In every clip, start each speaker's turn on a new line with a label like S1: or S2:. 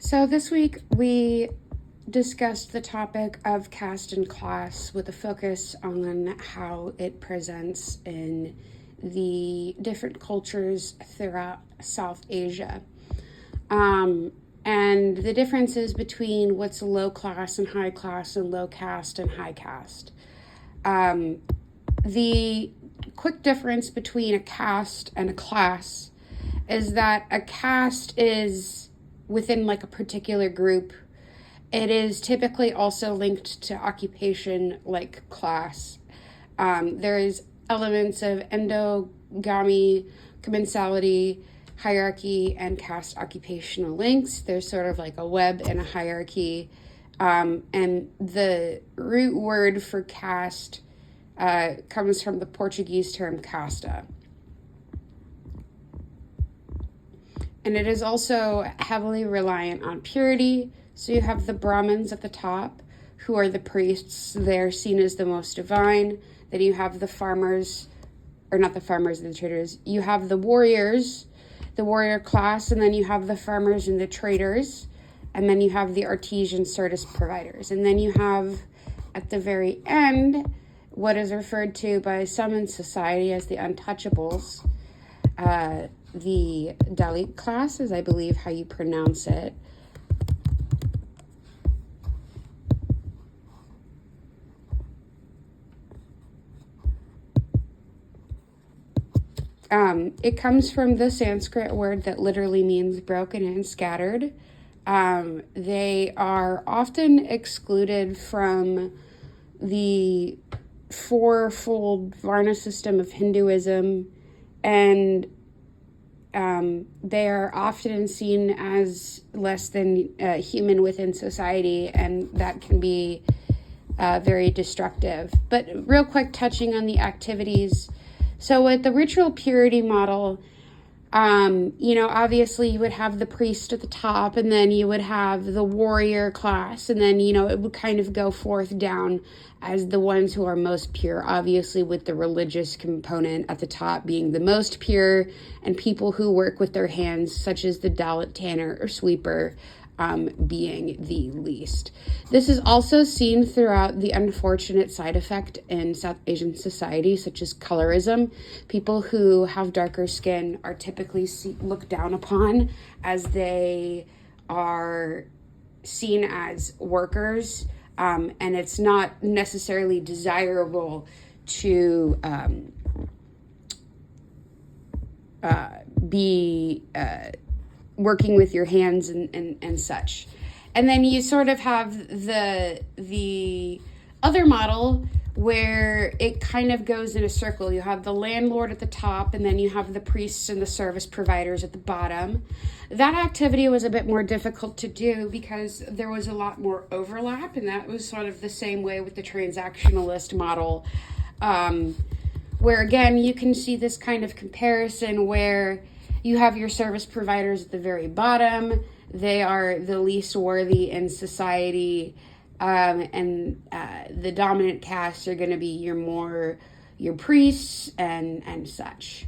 S1: So this week we discussed the topic of caste and class with a focus on how it presents in the different cultures throughout South Asia. And the differences between what's low class and high class and low caste and high caste. The quick difference between a caste and a class is that a caste is within like a particular group. It is typically also linked to occupation like class. There is elements of endogamy, commensality, hierarchy, and caste occupational links. There's sort of like a web and a hierarchy. And the root word for caste comes from the Portuguese term casta. And it is also heavily reliant on purity. So you have the Brahmins at the top, who are the priests. They're seen as the most divine. Then you have the farmers, or not the farmers, the traders. You have the warriors, the warrior class, and then you have the farmers and the traders. And then you have the artisan service providers. And then you have, at the very end, what is referred to by some in society as the untouchables. The Dalit class is, I believe, how you pronounce it. It comes from the Sanskrit word that literally means broken and scattered. They are often excluded from the fourfold Varna system of Hinduism, and they are often seen as less than human within society, and that can be very destructive. But real quick, touching on the activities. So with the ritual purity model, obviously you would have the priest at the top, and then you would have the warrior class, and then, it would kind of go forth down as the ones who are most pure, obviously with the religious component at the top being the most pure, and people who work with their hands, such as the Dalit tanner or sweeper, being the least. This is also seen throughout the unfortunate side effect in South Asian society, such as colorism. People who have darker skin are typically looked down upon, as they are seen as workers, and it's not necessarily desirable to be working with your hands and such. And then you sort of have the other model where it kind of goes in a circle. You have the landlord at the top, and then you have the priests and the service providers at the bottom. That activity was a bit more difficult to do because there was a lot more overlap, and that was sort of the same way with the transactionalist model, where again you can see this kind of comparison where you have your service providers at the very bottom. They are the least worthy in society, and the dominant caste are going to be your priests and such.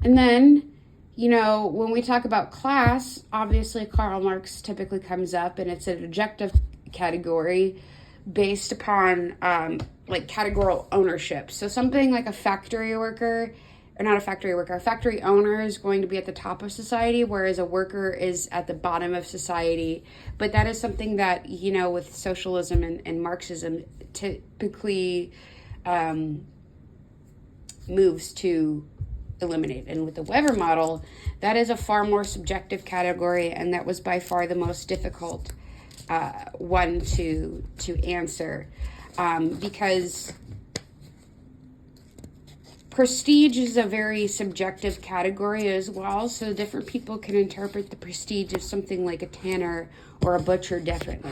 S1: And then, when we talk about class, obviously Karl Marx typically comes up, and it's an objective category based upon like categorical ownership. So something like a factory worker, or not a factory worker, a factory owner is going to be at the top of society, whereas a worker is at the bottom of society. But that is something that, with socialism and Marxism, typically moves to eliminate. And with the Weber model, that is a far more subjective category, and that was by far the most difficult one to answer, because prestige is a very subjective category as well, so different people can interpret the prestige of something like a tanner or a butcher differently.